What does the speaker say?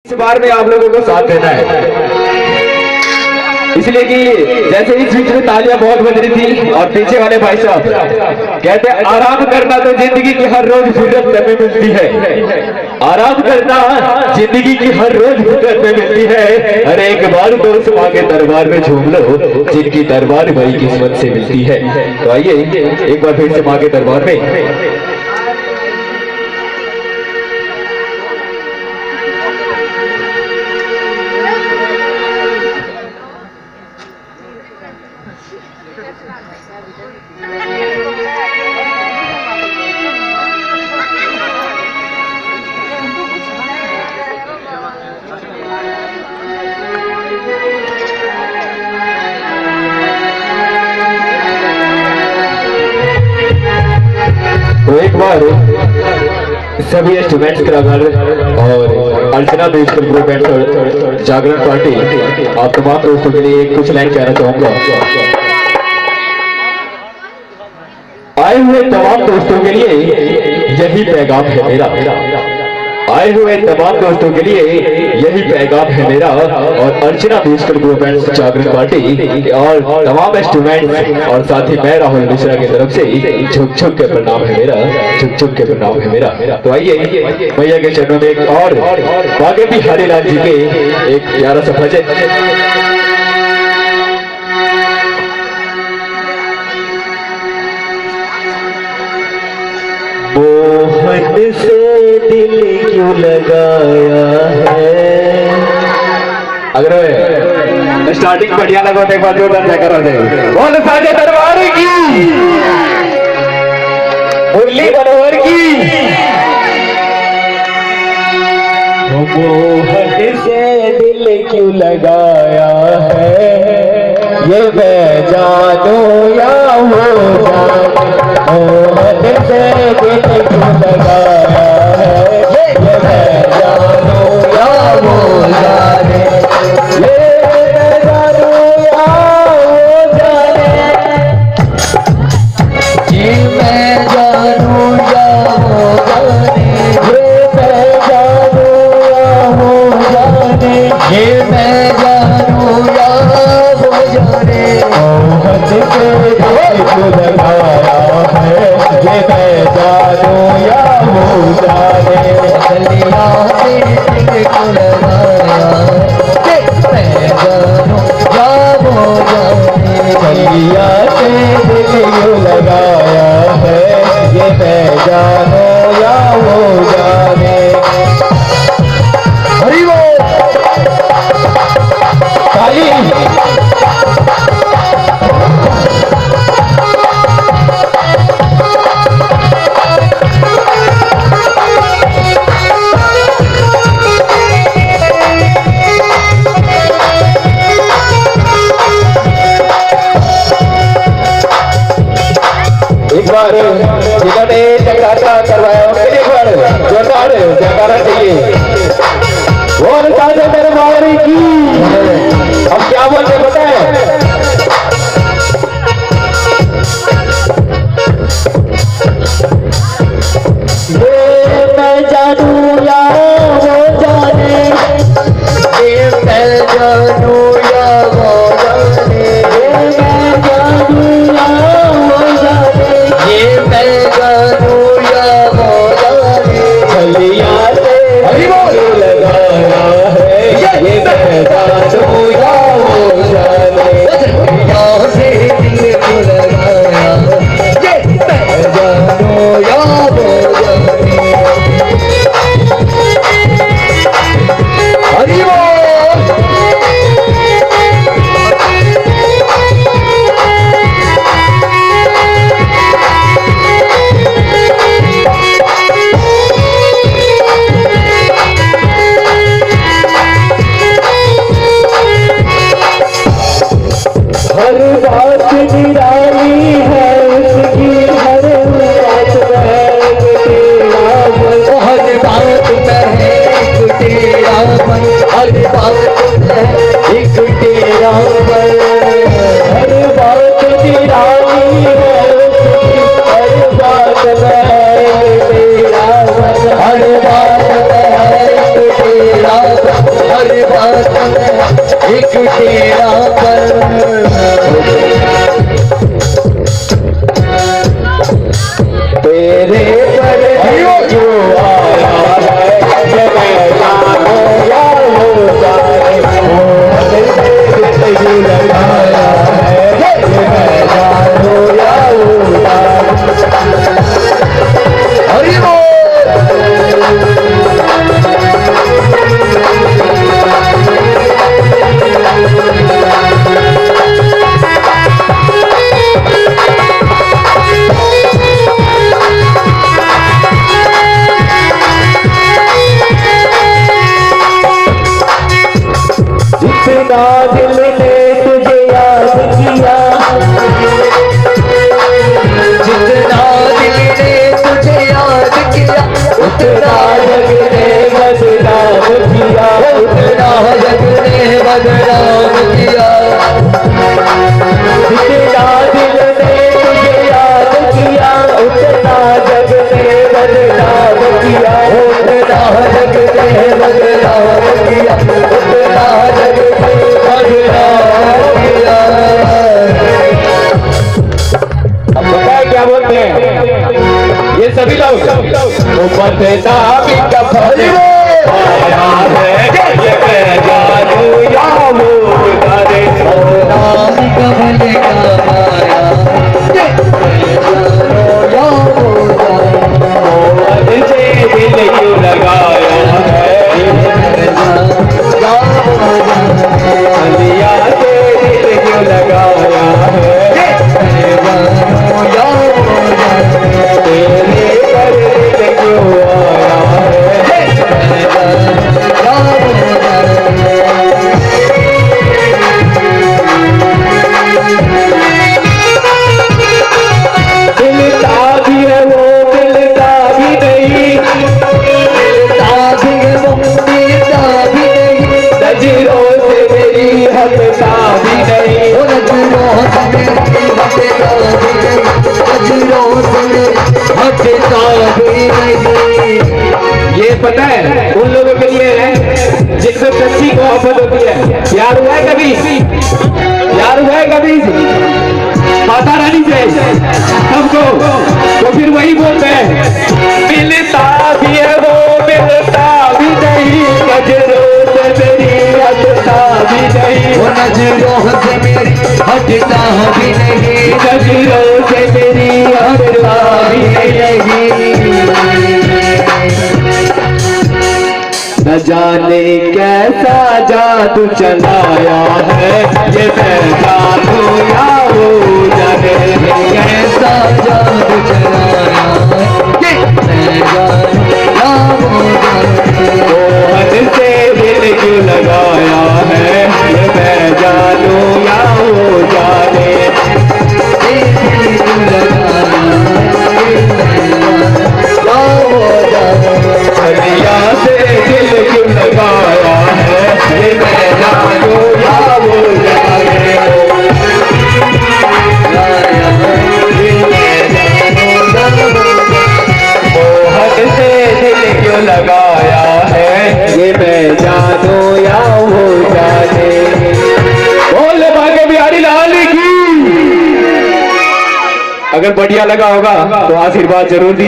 इस बार में आप लोगों को साथ देना है, इसलिए कि जैसे इस बीच में तालियां बहुत बज रही थी और पीछे वाले भाई साहब कहते हैं आराम करना तो जिंदगी की हर रोज फुर्सत में मिलती है। आराम करना जिंदगी की हर रोज फुर्सत में मिलती है। अरे एक बार दोस्त माँ के दरबार में झूम लो, जिनकी दरबार बड़ी किस्मत से मिलती है। तो आइए एक बार फिर से माँ के दरबार में। तो एक बार सभी स्टूडेंट्स कलाकार और Archana musical group and Jagran party आप तमाम दोस्तों के लिए कुछ लाइन कहना चाहूंगा। आए हुए तमाम दोस्तों के लिए यही पैगाम है मेरा, आए हुए तमाम दोस्तों के लिए यही पैगाम है मेरा। और Archana musical group and Jagran party और तमाम स्टूडेंट्स और साथ ही मैं राहुल मिश्रा की तरफ से झुक झुक के प्रणाम है मेरा, झुक झुक के प्रणाम है मेरा। तो आइए भैया के चरणों में एक और बागे बिहारी लाल जी के एक प्यारा सा भजन। मोहन से दिल क्यों लगाया है। अगर स्टार्टिंग बढ़िया लगा तो एक बार जोरदार जयकार हो जाए। बोल साजे दरबार की, मुरली मनोहर की। मोहन से दिल क्यों लगाया है, ये मैं जानू या हो जाने। मोहन से दिल क्यों लगाया है, ये मैं जानू या हो जाने। ये मैं जानू या हो जाने, ये मैं जानू या हो जाने। ये मैं जानू या हो जाने, ये मैं जानू या हो जाने। मोहन से दिल क्यों लगाया है, ये मैं जानू या हो जाने। गलिया से दिल क्यों लगाया है, मैं जानू या हो जाने। गलिया से दिल क्यों लगाया है, ये मैं जानू या हो जाने। हरि बोल काली। एक बार जिन्होंने जगराता करवाया उनके लिए एक बार जोरदार जयकारा चाहिए। बोल साजे दरबार की। हम क्या बोलते बताएं, ये मैं जानू या हो जाने, ये मैं जानू या हो जाने। ये मैं जानू या हो जाने, ये मैं जानू या हो जाने। गलिया से दिल लगाया है, ये मैं जानू या हो जाने। गलिया से दिल क्यों लगाया है, ये मैं जानू या हो जाने। हरि बोल। हर बात निराली है उसकी, हर बात में तेरा मन। हर बात में एक तेरा मन, हर बात में एक तेरा मन। हर बात निराली है उसकी, हर बात में तेरा मन, हर बात में एक तेरा मन। हर बात में एक तेरा पर तेरे पर जो आया है जब जानो या हो जाए वो लगाया है जब जानो या हो जाए। हरि बोल। जितना दिल ने तुझे याद किया, जितना दिल ने तुझे याद किया, उतना जग ने बदनाम किया, उतना जग ने बदनाम किया। जितना दिल ने तुझे याद किया, उतना जग ने बदनाम किया, उतना जग ने बदनाम किया, उतना जग ने बदनाम किया। अब बताए क्या बोलते हैं ये सभी लोग बदनामी का फल आया है ये मैं जानू या वो जाने। बदनामी का फल आया ये मैं जानू या वो जाने। से दिल क्यों लगाया है ये मैं जानू या वो जाने। अलिया से दिल क्यों लगाया है ये मैं जानू या वो जाने। तेरे पर दिल क्यों आया है ये मैं जानू या वो जाने। मिलता भी है वो मिलता भी नहीं, मिलता भी है वो मिलता भी नहीं, नजरों से मेरी हटता भी नहीं, नजरों से मेरी हटता भी नहीं, नजरों से मेरी हटता भी नहीं। ये पता है उन लोगों के लिए है जिनसे सच्ची मोहब्बत होती है। प्यार हुआ है कभी? प्यार हुआ है कभी माता रानी से हमको? तो फिर वही बोलते हैं मिलता भी है वो मिलता भी नहीं, नजरों से मेरी हटता भी नहीं, वो नजरों से मेरी हटता भी नहीं, नजरों से मेरी हटता भी नहीं। न जाने कैसा जादू चलाया है ये मैं जानू या वो जाने। कैसा जादू चलाया है ये मैं जानू या वो जाने। मोहन से दिल क्यों लगाया है ये मैं जानू या वो जाने। दिल क्यों लगाया है ये मैं जानू या वो जाने। हरिया से दिल क्यों लगाया है ये मैं जानू या वो जाने। मोहन से दिल क्यों लगाया है ये मैं जानू या वो जाने। बोल भाग्य बिहारी लाल की। अगर बढ़िया लगा होगा तो आशीर्वाद जरूर दीजिए।